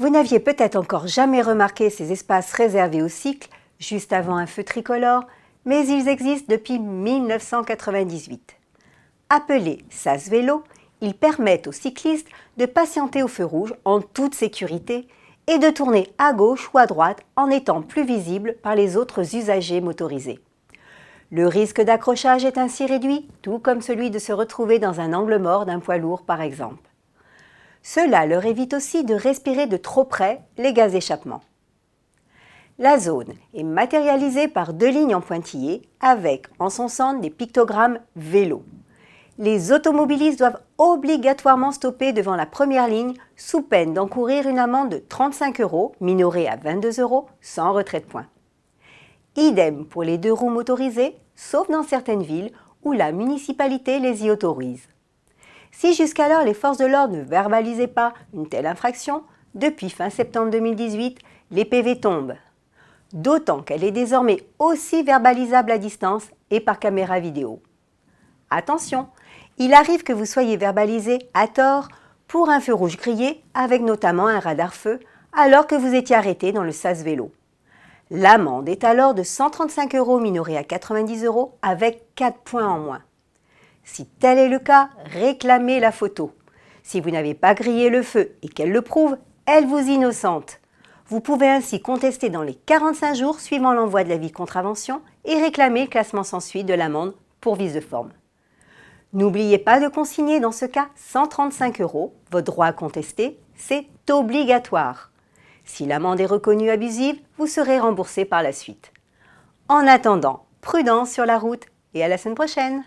Vous n'aviez peut-être encore jamais remarqué ces espaces réservés au cycle, juste avant un feu tricolore, mais ils existent depuis 1998. Appelés sas vélo, ils permettent aux cyclistes de patienter au feu rouge en toute sécurité et de tourner à gauche ou à droite en étant plus visibles par les autres usagers motorisés. Le risque d'accrochage est ainsi réduit, tout comme celui de se retrouver dans un angle mort d'un poids lourd par exemple. Cela leur évite aussi de respirer de trop près les gaz d'échappement. La zone est matérialisée par 2 lignes en pointillés avec en son centre des pictogrammes vélo. Les automobilistes doivent obligatoirement stopper devant la première ligne sous peine d'encourir une amende de 35 €, minorée à 22 € sans retrait de points. Idem pour les 2 roues motorisées, sauf dans certaines villes où la municipalité les y autorise. Si jusqu'alors les forces de l'ordre ne verbalisaient pas une telle infraction, depuis fin septembre 2018, les PV tombent. D'autant qu'elle est désormais aussi verbalisable à distance et par caméra vidéo. Attention, il arrive que vous soyez verbalisé à tort pour un feu rouge grillé avec notamment un radar feu alors que vous étiez arrêté dans le sas vélo. L'amende est alors de 135 € minorée à 90 € avec 4 points en moins. Si tel est le cas, réclamez la photo. Si vous n'avez pas grillé le feu et qu'elle le prouve, elle vous innocente. Vous pouvez ainsi contester dans les 45 jours suivant l'envoi de l'avis de contravention et réclamer le classement sans suite de l'amende pour vice de forme. N'oubliez pas de consigner dans ce cas 135 €. Votre droit à contester, c'est obligatoire. Si l'amende est reconnue abusive, vous serez remboursé par la suite. En attendant, prudence sur la route et à la semaine prochaine.